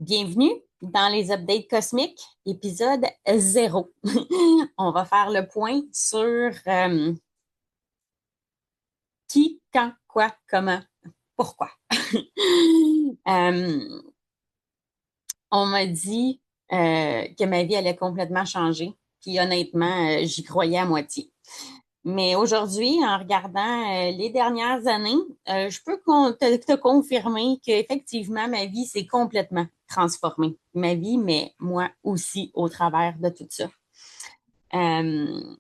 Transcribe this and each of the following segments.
Bienvenue dans les updates cosmiques, épisode 0. On va faire le point sur qui, quand, quoi, comment, pourquoi. Euh, on m'a dit que ma vie allait complètement changer. Puis honnêtement, j'y croyais à moitié. Mais aujourd'hui, en regardant les dernières années, je peux te confirmer qu'effectivement, ma vie s'est complètement transformée. Ma vie, mais moi aussi au travers de tout ça. Euh,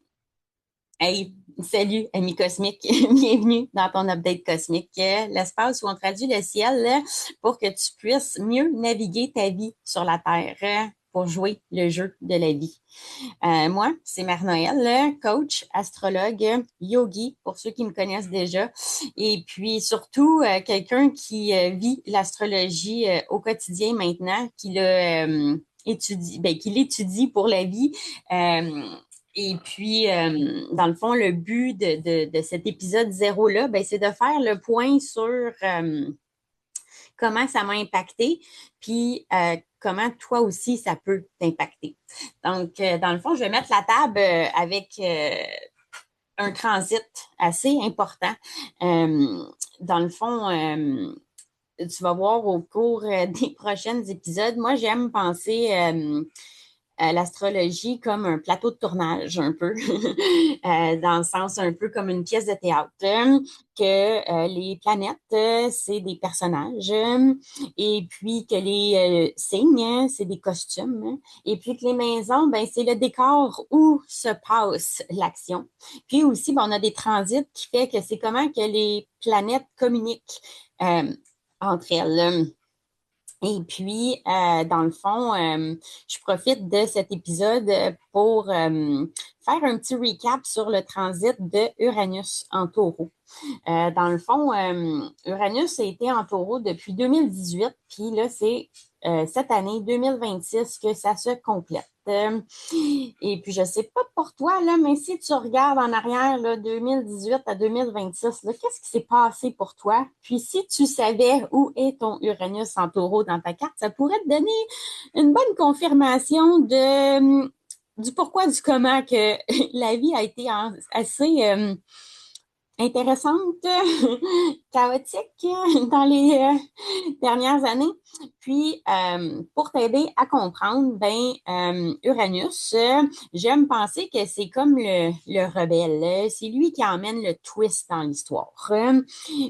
Hey, salut, amis cosmiques. Bienvenue dans ton update cosmique, l'espace où on traduit le ciel pour que tu puisses mieux naviguer ta vie sur la Terre pour jouer le jeu de la vie. Moi, c'est Mère-Noël, coach, astrologue, yogi, pour ceux qui me connaissent déjà, et puis surtout quelqu'un qui vit l'astrologie au quotidien maintenant, qui l'étudie pour la vie. Euh, et puis, dans le fond, le but de cet épisode zéro-là, ben, c'est de faire le point sur comment ça m'a impacté, puis comment toi aussi ça peut t'impacter. Donc, dans le fond, je vais mettre la table avec un transit assez important. Euh, dans le fond, tu vas voir au cours des prochains épisodes, moi, j'aime penser l'astrologie comme un plateau de tournage, un peu, dans le sens un peu comme une pièce de théâtre, que les planètes, c'est des personnages, et puis que les signes, c'est des costumes, et puis que les maisons, ben, c'est le décor où se passe l'action. Puis aussi, ben, on a des transits qui fait que c'est comment que les planètes communiquent euh, entre elles. Et puis, dans le fond, je profite de cet épisode pour faire un petit recap sur le transit de Uranus en taureau. Dans le fond, Uranus a été en taureau depuis 2018, puis là, c'est cette année 2026 que ça se complète. Et puis, je ne sais pas pour toi, là, mais si tu regardes en arrière, là, 2018 à 2026, là, qu'est-ce qui s'est passé pour toi? Puis, si tu savais où est ton Uranus en taureau dans ta carte, ça pourrait te donner une bonne confirmation du pourquoi, du comment que la vie a été assez intéressante, chaotique dans les dernières années. Puis, pour t'aider à comprendre, ben, Uranus, j'aime penser que c'est comme le rebelle. C'est lui qui emmène le twist dans l'histoire.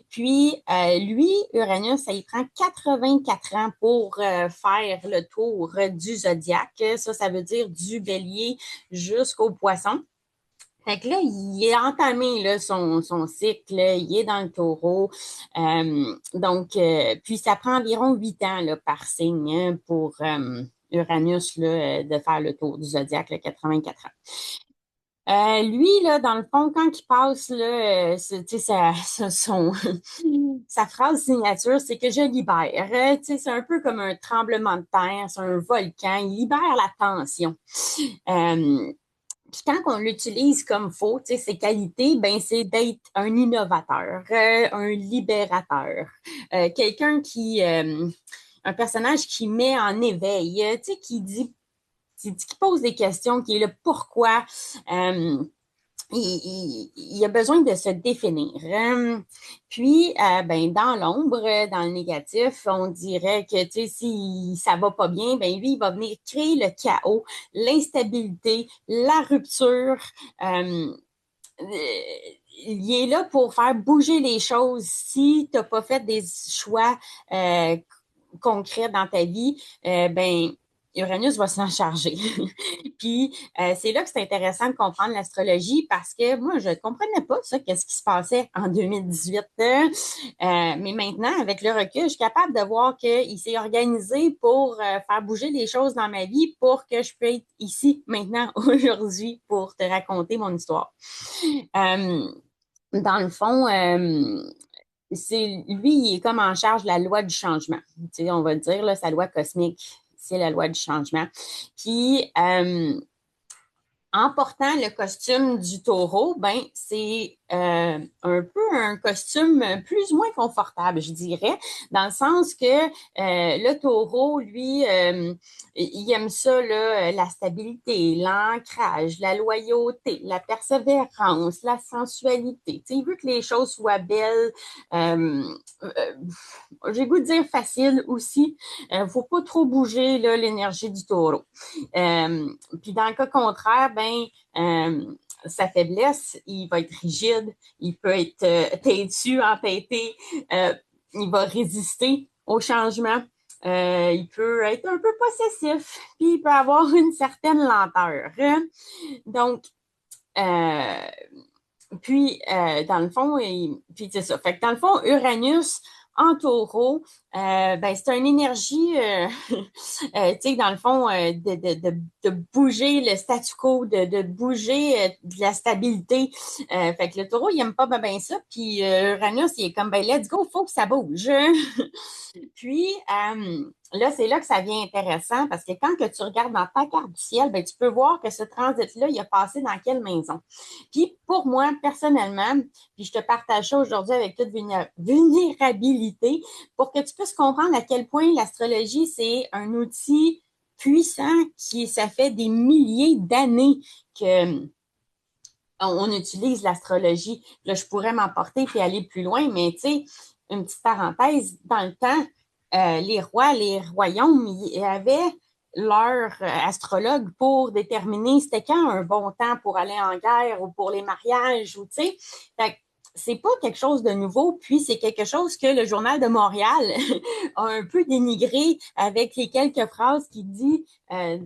Puis, lui, Uranus, ça y prend 84 ans pour faire le tour du zodiaque. Ça veut dire du bélier jusqu'au poisson. Fait que là, il a entamé là, son cycle, là, il est dans le taureau. Puis ça prend environ 8 ans là, par signe pour Uranus là, de faire le tour du zodiaque, là, 84 ans. Lui, là, dans le fond, quand il passe, là, tu sais, sa phrase signature, c'est que je libère. Tu sais, c'est un peu comme un tremblement de terre, c'est un volcan. Il libère la tension. Euh, Puis quand on l'utilise comme faux, tu sais, ses qualités, ben c'est d'être un innovateur, un libérateur, un personnage qui met en éveil, tu sais, qui pose des questions, qui est le pourquoi. Euh, il a besoin de se définir. Ben, dans l'ombre, dans le négatif, on dirait que, tu sais, si ça va pas bien, ben, lui, il va venir créer le chaos, l'instabilité, la rupture. Euh, il est là pour faire bouger les choses. Si tu n'as pas fait des choix euh, concrets dans ta vie, ben, Uranus va s'en charger. Puis c'est là que c'est intéressant de comprendre l'astrologie parce que moi, je ne comprenais pas ça, qu'est-ce qui se passait en 2018. Mais maintenant, avec le recul, je suis capable de voir qu'il s'est organisé pour faire bouger les choses dans ma vie pour que je puisse être ici, maintenant, aujourd'hui, pour te raconter mon histoire. Euh, dans le fond, lui, il est comme en charge de la loi du changement. Tu sais, on va dire, là, sa loi cosmique, c'est la loi du changement. Puis, en portant le costume du taureau, ben c'est un peu un costume plus ou moins confortable, je dirais, dans le sens que le taureau, lui, il aime ça, là, la stabilité, l'ancrage, la loyauté, la persévérance, la sensualité. Tu sais, il veut que les choses soient belles. Euh, euh, j'ai goût de dire facile aussi. Faut pas trop bouger là, l'énergie du taureau. Puis dans le cas contraire, ben sa faiblesse, il va être rigide, il peut être têtu, entêté, euh, il va résister au changement. Il peut être un peu possessif, puis il peut avoir une certaine lenteur. Donc, euh, dans le fond, puis c'est ça. Fait que dans le fond, Uranus en taureau, ben, c'est une énergie, tu sais, dans le fond, de bouger le statu quo, de bouger de la stabilité. Fait que le taureau, il aime pas bien ça. Puis Uranus, il est comme, ben, let's go, faut que ça bouge. Puis, là, c'est là que ça devient intéressant parce que quand que tu regardes dans ta carte du ciel, ben, tu peux voir que ce transit-là, il a passé dans quelle maison. Puis, pour moi, personnellement, puis je te partage ça aujourd'hui avec toute vulnérabilité pour que tu puisses comprendre à quel point l'astrologie, c'est un outil puissant qui, ça fait des milliers d'années que on utilise l'astrologie. Là, je pourrais m'emporter puis aller plus loin, mais tu sais, une petite parenthèse, dans le temps, les rois, les royaumes, ils avaient leur astrologue pour déterminer c'était quand un bon temps pour aller en guerre ou pour les mariages, ou tu sais. Fait que c'est pas quelque chose de nouveau, puis c'est quelque chose que le Journal de Montréal a un peu dénigré avec les quelques phrases qui dit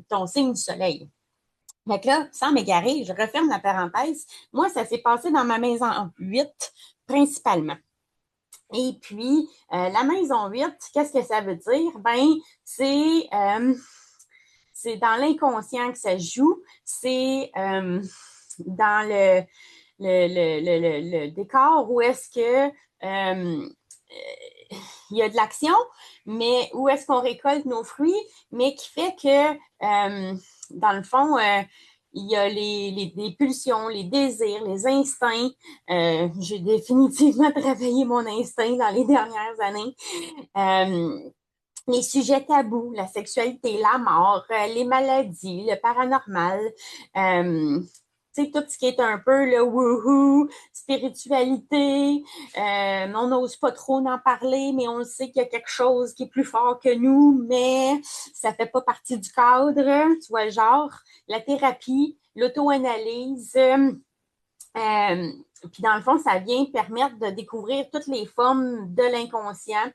ton signe du soleil. Fait que là, sans m'égarer, je referme la parenthèse. Moi, ça s'est passé dans ma maison 8, principalement. Et puis, la maison 8, qu'est-ce que ça veut dire? Ben, c'est dans l'inconscient que ça joue. C'est dans le décor où est-ce que il y a de l'action, mais où est-ce qu'on récolte nos fruits, mais qui fait que, dans le fond, il y a les pulsions, les désirs, les instincts. J'ai définitivement travaillé mon instinct dans les dernières années. Euh, les sujets tabous, la sexualité, la mort, les maladies, le paranormal, euh, tu sais, tout ce qui est un peu le woohoo, spiritualité, on n'ose pas trop en parler, mais on sait qu'il y a quelque chose qui est plus fort que nous, mais ça fait pas partie du cadre, tu vois, genre, la thérapie, l'auto-analyse, euh, puis dans le fond, ça vient permettre de découvrir toutes les formes de l'inconscient.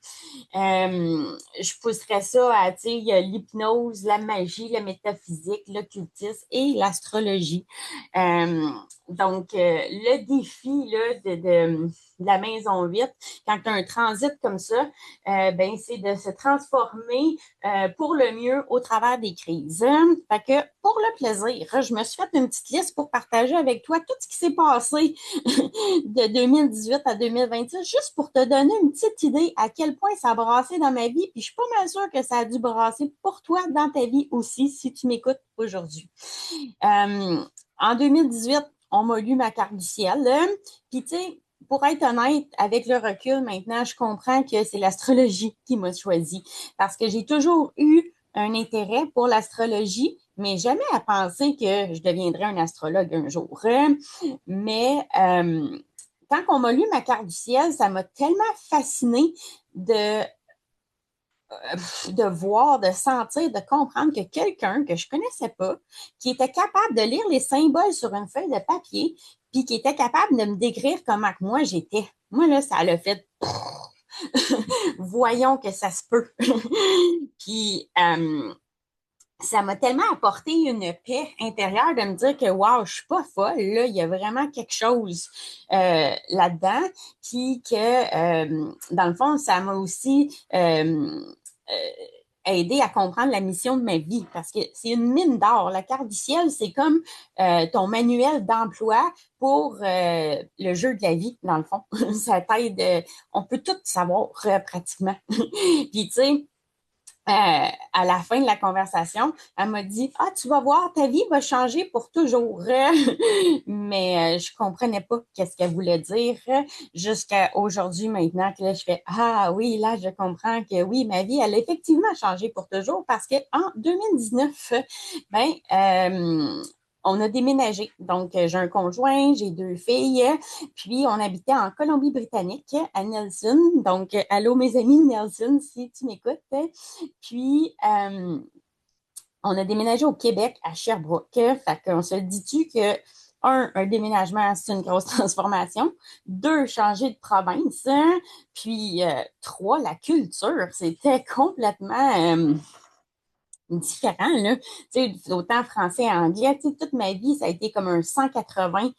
Je pousserais ça à, tu sais, l'hypnose, la magie, la métaphysique, l'occultisme et l'astrologie. Donc, le défi là, de la maison 8, quand tu as un transit comme ça, ben, c'est de se transformer pour le mieux au travers des crises. Fait que pour le plaisir, je me suis fait une petite liste pour partager avec toi tout ce qui s'est passé de 2018 à 2026, juste pour te donner une petite idée à quel point ça a brassé dans ma vie. Puis je suis pas mal sûre que ça a dû brasser pour toi dans ta vie aussi, si tu m'écoutes aujourd'hui. Euh, En 2018, on m'a lu ma carte du ciel. Puis tu sais, pour être honnête, avec le recul, maintenant, je comprends que c'est l'astrologie qui m'a choisi. Parce que j'ai toujours eu un intérêt pour l'astrologie, mais jamais à penser que je deviendrais un astrologue un jour. Mais quand on m'a lu ma carte du ciel, ça m'a tellement fascinée de, de voir, de sentir, de comprendre que quelqu'un que je connaissais pas, qui était capable de lire les symboles sur une feuille de papier, puis qui était capable de me décrire comment que moi j'étais. Moi, là, ça l'a fait. Voyons que ça se peut. Puis, ça m'a tellement apporté une paix intérieure de me dire que wow, je suis pas folle, là, il y a vraiment quelque chose là-dedans, puis que dans le fond, ça m'a aussi aidé à comprendre la mission de ma vie, parce que c'est une mine d'or. La carte du ciel, c'est comme ton manuel d'emploi pour le jeu de la vie, dans le fond. Ça t'aide, on peut tout savoir pratiquement. Puis tu sais, à la fin de la conversation, elle m'a dit, ah, tu vas voir, ta vie va changer pour toujours. Mais je comprenais pas qu'est-ce qu'elle voulait dire jusqu'à aujourd'hui maintenant que là, je fais, ah oui, là, je comprends que oui, ma vie, elle a effectivement changé pour toujours parce que en 2019, ben, on a déménagé. Donc, j'ai un conjoint, j'ai deux filles, puis on habitait en Colombie-Britannique, à Nelson. Donc, allô mes amis de Nelson, si tu m'écoutes. Puis, on a déménagé au Québec, à Sherbrooke. Fait qu'on se dit-tu que, un déménagement, c'est une grosse transformation. Deux, changer de province. Puis, trois, la culture. C'était complètement différent, là. Tu sais, autant français et anglais. Tu sais, toute ma vie, ça a été comme un 180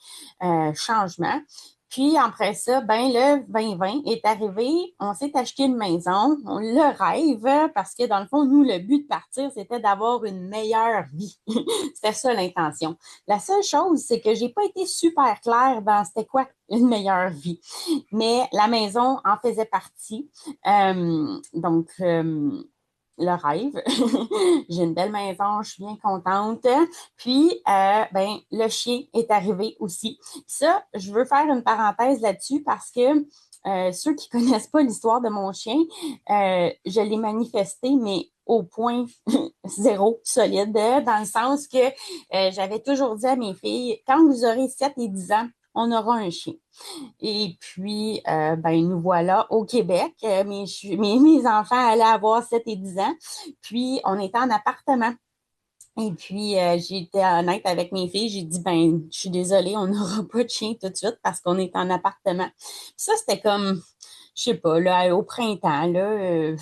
changements. Puis après ça, ben le 2020 est arrivé, on s'est acheté une maison, on le rêve parce que dans le fond, nous, le but de partir, c'était d'avoir une meilleure vie. C'était ça l'intention. La seule chose, c'est que j'ai pas été super claire dans c'était quoi une meilleure vie. Mais la maison en faisait partie. Le rêve. J'ai une belle maison, je suis bien contente. Puis, ben, le chien est arrivé aussi. Ça, je veux faire une parenthèse là-dessus parce que ceux qui connaissent pas l'histoire de mon chien, je l'ai manifesté, mais au point zéro solide, dans le sens que j'avais toujours dit à mes filles, quand vous aurez 7 et 10 ans, on aura un chien. Et puis, ben, nous voilà au Québec. Mes enfants allaient avoir 7 et 10 ans. Puis, on était en appartement. Et puis, j'ai été honnête avec mes filles. J'ai dit, ben, je suis désolée, on n'aura pas de chien tout de suite parce qu'on est en appartement. Puis ça, c'était comme, je sais pas, là, au printemps, là,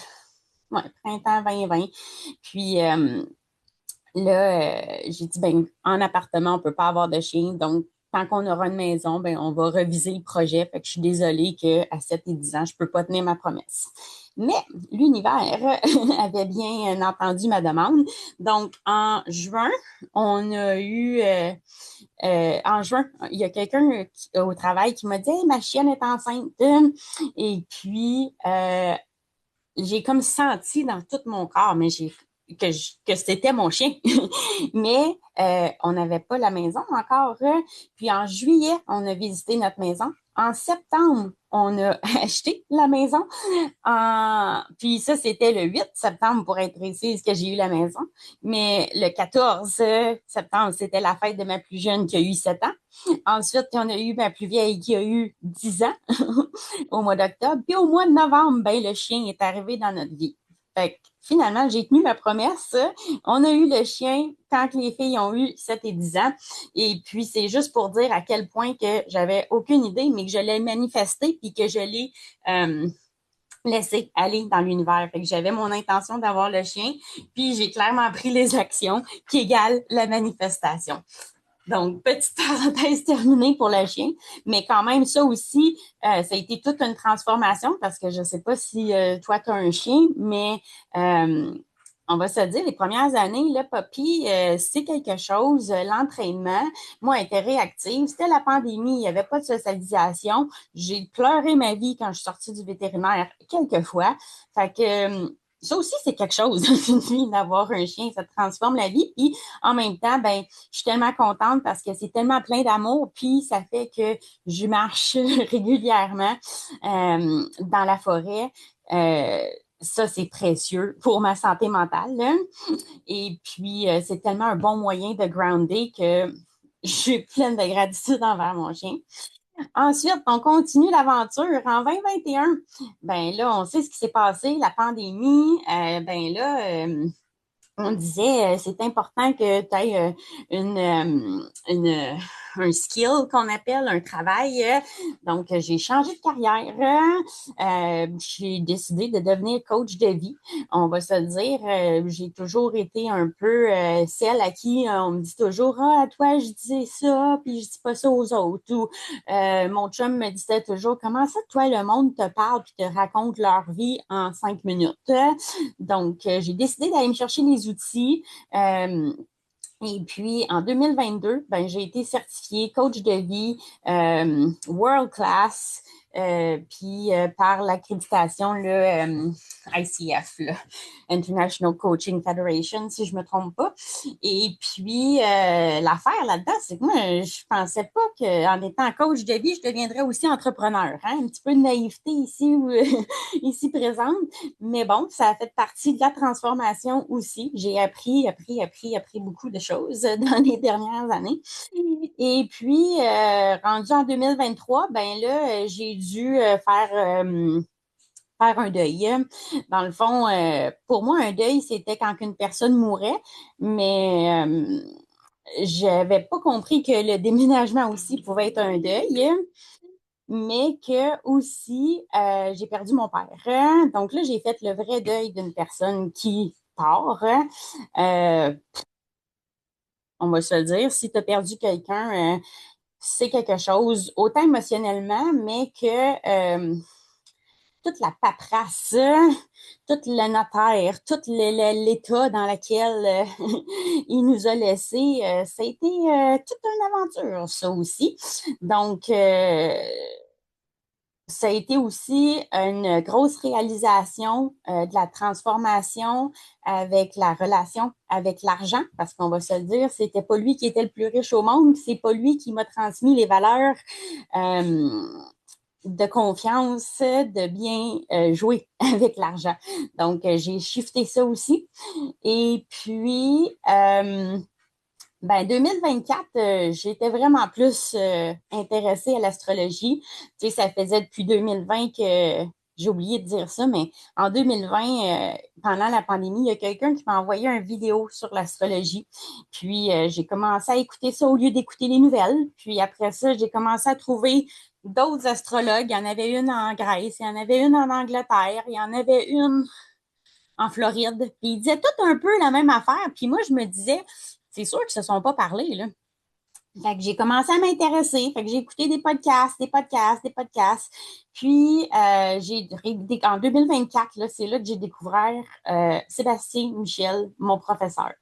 ouais, printemps 2020. Puis, là, j'ai dit, ben, en appartement, on peut pas avoir de chien. Donc, tant qu'on aura une maison, ben, on va reviser le projet. Fait que je suis désolée qu'à 7 et 10 ans, je peux pas tenir ma promesse. Mais l'univers avait bien entendu ma demande. Donc, en juin, on a eu, en juin, il y a quelqu'un au travail qui m'a dit, hey, ma chienne est enceinte. Et puis, j'ai comme senti dans tout mon corps, mais que c'était mon chien. Mais on n'avait pas la maison encore. Puis en juillet, on a visité notre maison. En septembre, on a acheté la maison. Puis ça, c'était le 8 septembre, pour être précise, que j'ai eu la maison. Mais le 14 septembre, c'était la fête de ma plus jeune qui a eu 7 ans. Ensuite, on a eu ma plus vieille qui a eu 10 ans au mois d'octobre. Puis au mois de novembre, ben, le chien est arrivé dans notre vie. Fait que, finalement, j'ai tenu ma promesse. On a eu le chien quand les filles ont eu 7 et 10 ans. Et puis, c'est juste pour dire à quel point que j'avais aucune idée, mais que je l'ai manifesté puis que je l'ai laissé aller dans l'univers. Fait que j'avais mon intention d'avoir le chien, puis j'ai clairement pris les actions qui égalent la manifestation. Donc, petite parenthèse terminée pour le chien, mais quand même, ça aussi, ça a été toute une transformation parce que je ne sais pas si toi, tu as un chien, mais on va se dire, les premières années, le puppy, c'est quelque chose, l'entraînement. Moi, elle était réactive. C'était la pandémie, il n'y avait pas de socialisation. J'ai pleuré ma vie quand je suis sortie du vétérinaire quelques fois. Fait que ça aussi, c'est quelque chose dans une vie d'avoir un chien, ça transforme la vie. Puis en même temps, ben, je suis tellement contente parce que c'est tellement plein d'amour, puis ça fait que je marche régulièrement dans la forêt. Ça, c'est précieux pour ma santé mentale. Là. Et puis, c'est tellement un bon moyen de grounder que je suis pleine de gratitude envers mon chien. Ensuite, on continue l'aventure en 2021. Ben là, on sait ce qui s'est passé, la pandémie. Ben là, on disait c'est important que tu aies un skill qu'on appelle un travail. Donc, j'ai changé de carrière. J'ai décidé de devenir coach de vie. On va se le dire, j'ai toujours été un peu celle à qui on me dit toujours ah, toi, je disais ça, puis je dis pas ça aux autres. Ou mon chum me disait toujours comment ça, toi, le monde te parle puis te raconte leur vie en 5 minutes. Donc, j'ai décidé d'aller me chercher les outils. Et puis, en 2022, ben, j'ai été certifiée coach de vie world class. puis par l'accréditation, ICF, là, International Coaching Federation, si je ne me trompe pas. Et puis, l'affaire là-dedans, c'est que moi, je ne pensais pas qu'en étant coach de vie, je deviendrais aussi entrepreneur. Hein? Un petit peu de naïveté ici, ici présente. Mais bon, ça a fait partie de la transformation aussi. J'ai appris beaucoup de choses dans les dernières années. Et puis, rendu en 2023, ben là, j'ai dû faire un deuil. Dans le fond, pour moi, un deuil, c'était quand une personne mourait, mais j'avais pas compris que le déménagement aussi pouvait être un deuil, mais que aussi, j'ai perdu mon père. Donc là, j'ai fait le vrai deuil d'une personne qui part. Euh, on va se le dire, si tu as perdu quelqu'un, c'est quelque chose, autant émotionnellement, mais que toute la paperasse, tout le notaire, tout l'état dans lequel il nous a laissés, ça a été toute une aventure, ça aussi. Donc, ça a été aussi une grosse réalisation de la transformation avec la relation avec l'argent, parce qu'on va se le dire, c'était pas lui qui était le plus riche au monde, c'est pas lui qui m'a transmis les valeurs de confiance, de bien jouer avec l'argent. Donc, j'ai shifté ça aussi. Et puis, ben 2024, j'étais vraiment plus intéressée à l'astrologie. Tu sais, ça faisait depuis 2020 que j'ai oublié de dire ça, mais en 2020, pendant la pandémie, il y a quelqu'un qui m'a envoyé une vidéo sur l'astrologie. Puis j'ai commencé à écouter ça au lieu d'écouter les nouvelles. Puis après ça, j'ai commencé à trouver d'autres astrologues. Il y en avait une en Grèce, il y en avait une en Angleterre, il y en avait une en Floride. Puis ils disaient tout un peu la même affaire. Puis moi, je me disais, c'est sûr qu'ils se sont pas parlé, là. Fait que j'ai commencé à m'intéresser. Fait que j'ai écouté des podcasts, des podcasts, des podcasts. Puis, en 2024, là, c'est là que j'ai découvert Sébastien Michel, mon professeur.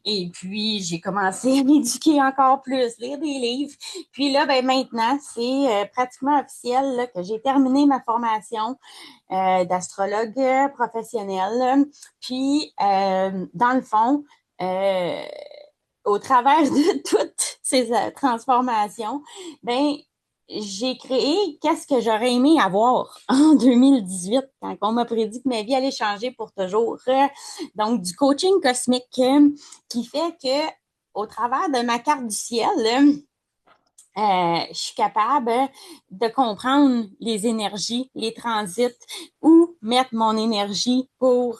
Et puis, j'ai commencé à m'éduquer encore plus, lire des livres. Puis là, ben maintenant, c'est pratiquement officiel là, que j'ai terminé ma formation d'astrologue professionnel. Puis, dans le fond, euh, au travers de toutes ces transformations, ben j'ai créé qu'est-ce que j'aurais aimé avoir en 2018 quand on m'a prédit que ma vie allait changer pour toujours. Donc, du coaching cosmique qui fait que au travers de ma carte du ciel, je suis capable de comprendre les énergies, les transits, où mettre mon énergie pour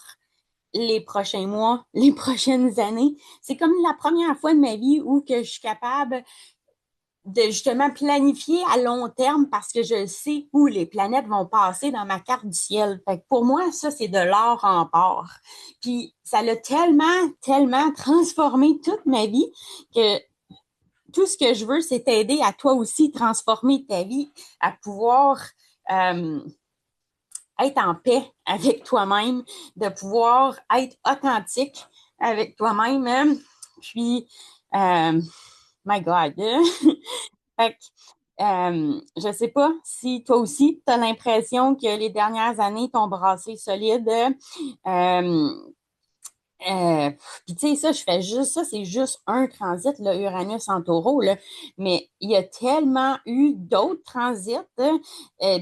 les prochains mois, les prochaines années. C'est comme la première fois de ma vie où que je suis capable de justement planifier à long terme parce que je sais où les planètes vont passer dans ma carte du ciel. Fait que pour moi, ça, c'est de l'or en or. Puis ça l'a tellement transformé toute ma vie que tout ce que je veux, c'est t'aider à toi aussi transformer ta vie, à pouvoir euh, être en paix avec toi-même, de pouvoir être authentique avec toi-même. Puis, euh, my God. Fait que, je sais pas si toi aussi, tu as l'impression que les dernières années t'ont brassé solide. Euh, euh, Puis tu sais, ça, je fais juste ça, c'est juste un transit, là, Uranus en taureau, là. Mais il y a tellement eu d'autres transits.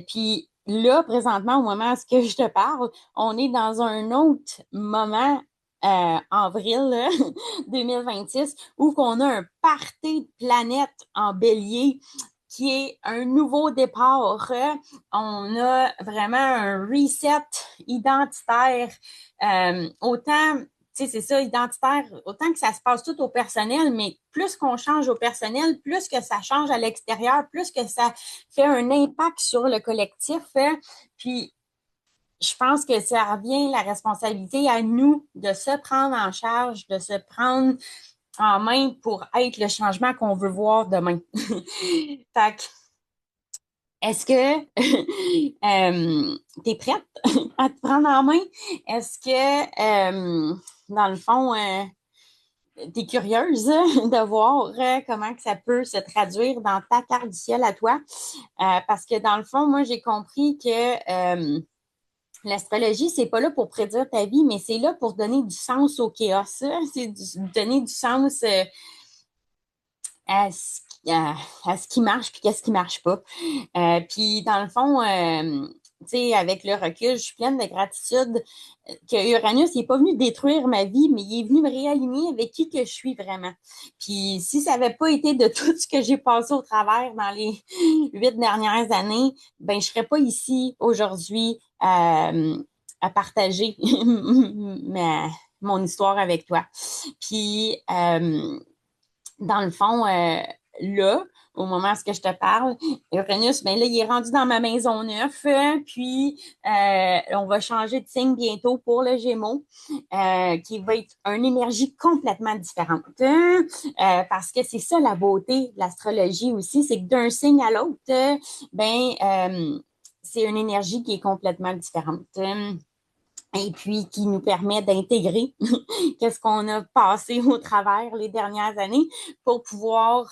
Puis là, présentement, au moment où je te parle, on est dans un autre moment avril 2026 où qu'on a un party de planètes en bélier qui est un nouveau départ. On a vraiment un reset identitaire. Autant tu sais, c'est ça, identitaire, autant que ça se passe tout au personnel, mais plus qu'on change au personnel, plus que ça change à l'extérieur, plus que ça fait un impact sur le collectif. Puis, je pense que ça revient la responsabilité à nous de se prendre en charge, de se prendre en main pour être le changement qu'on veut voir demain. Fait que, est-ce que tu es prête à te prendre en main? Est-ce que, dans le fond, t'es curieuse de voir comment que ça peut se traduire dans ta carte du ciel à toi. Parce que dans le fond, moi, j'ai compris que l'astrologie, c'est pas là pour prédire ta vie, mais c'est là pour donner du sens au chaos. C'est donner du sens à à ce qui marche puis qu'est-ce qui marche pas. Puis dans le fond, tu sais, avec le recul, je suis pleine de gratitude que Uranus n'est pas venu détruire ma vie, mais il est venu me réaligner avec qui que je suis vraiment. Puis si ça n'avait pas été de tout ce que j'ai passé au travers dans les 8 dernières années, ben je serais pas ici aujourd'hui à partager mon histoire avec toi. Puis dans le fond, là, au moment où je te parle, Uranus, ben là, il est rendu dans ma maison neuve, puis on va changer de signe bientôt pour le Gémeaux, qui va être une énergie complètement différente. Parce que c'est ça la beauté de l'astrologie aussi, c'est que d'un signe à l'autre, c'est une énergie qui est complètement différente. Et puis qui nous permet d'intégrer qu'est-ce qu'on a passé au travers les dernières années pour pouvoir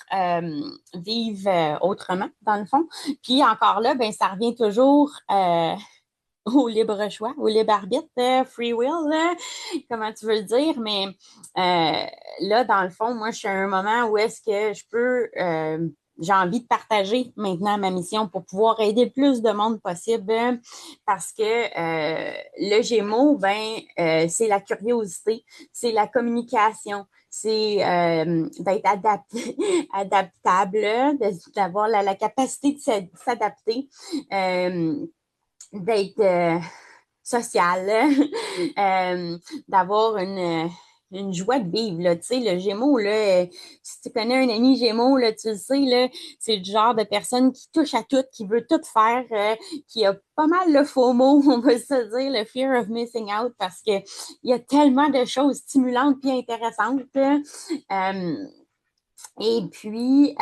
vivre autrement, dans le fond. Puis encore là, ben ça revient toujours au libre choix, au libre arbitre, free will, comment tu veux le dire, mais là, dans le fond, moi, je suis à un moment où est-ce que je peux j'ai envie de partager maintenant ma mission pour pouvoir aider le plus de monde possible parce que le Gémeaux, c'est la curiosité, c'est la communication, c'est d'être adaptable, d'avoir la capacité de s'adapter, d'être social, d'avoir une joie de vivre. Là. Tu sais, le Gémeaux, là, si tu connais un ami Gémeaux, là, tu le sais, là, c'est le genre de personne qui touche à tout, qui veut tout faire, qui a pas mal le faux mot, on va se dire, le fear of missing out, parce que il y a tellement de choses stimulantes et intéressantes. Et puis,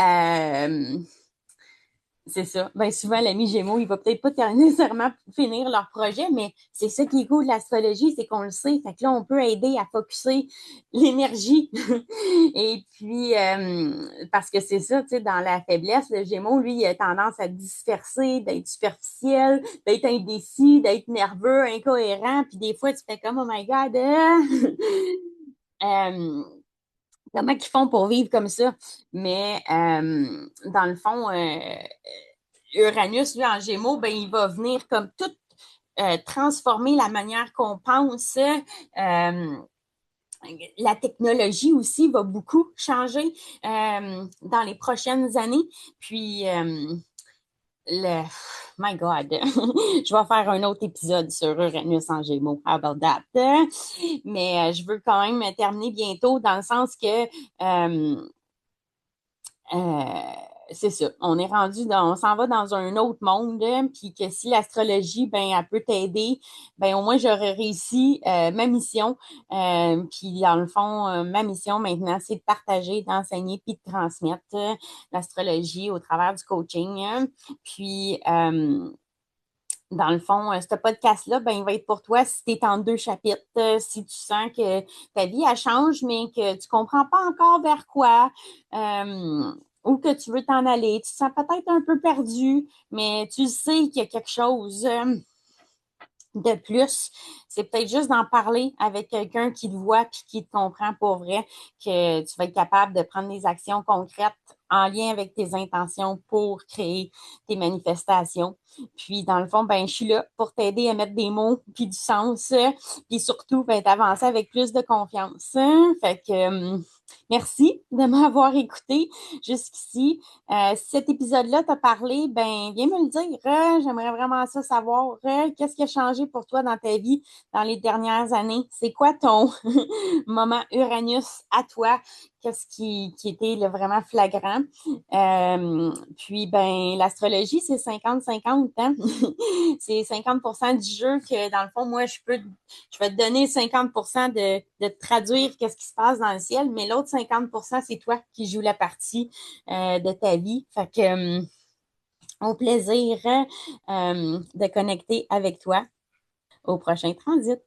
c'est ça. Ben souvent, l'ami Gémeaux, il va peut-être pas nécessairement finir leur projet, mais c'est ça qui est cool de l'astrologie, c'est qu'on le sait. Fait que là, on peut aider à focusser l'énergie. Et puis, parce que c'est ça, tu sais, dans la faiblesse, le Gémeaux, lui, il a tendance à disperser, d'être superficiel, d'être indécis, d'être nerveux, incohérent. Puis des fois, tu fais comme, oh my God, comment ils font pour vivre comme ça? Mais dans le fond, Uranus, lui, en Gémeaux, ben, il va venir comme tout transformer la manière qu'on pense. La technologie aussi va beaucoup changer dans les prochaines années. Puis, le... My God, je vais faire un autre épisode sur Uranus en Gémeaux. How about that? Mais je veux quand même terminer bientôt dans le sens que c'est ça. On est rendu on s'en va dans un autre monde, puis que si l'astrologie, ben, elle peut t'aider, ben, au moins, j'aurais réussi ma mission. Puis, dans le fond, ma mission maintenant, c'est de partager, d'enseigner, puis de transmettre l'astrologie au travers du coaching. Puis, dans le fond, ce podcast-là, ben, il va être pour toi si tu es en deux chapitres, si tu sens que ta vie, elle change, mais que tu comprends pas encore vers quoi, ou que tu veux t'en aller. Tu te sens peut-être un peu perdu, mais tu sais qu'il y a quelque chose de plus. C'est peut-être juste d'en parler avec quelqu'un qui te voit puis qui te comprend pour vrai, que tu vas être capable de prendre des actions concrètes en lien avec tes intentions pour créer tes manifestations. Puis, dans le fond, ben, je suis là pour t'aider à mettre des mots puis du sens, puis surtout, ben, d'avancer avec plus de confiance. Fait que, merci de m'avoir écouté jusqu'ici. Si cet épisode-là t'a parlé, ben, viens me le dire. J'aimerais vraiment ça savoir. Qu'est-ce qui a changé pour toi dans ta vie dans les dernières années? C'est quoi ton moment Uranus à toi? Qu'est-ce qui était là, vraiment flagrant? Puis, ben, l'astrologie, c'est 50-50, hein? C'est 50% du jeu que, dans le fond, moi, je vais te donner 50% de traduire qu'est-ce qui se passe dans le ciel, mais l'autre 50%, c'est toi qui joues la partie de ta vie. Fait que, au plaisir de connecter avec toi au prochain transit.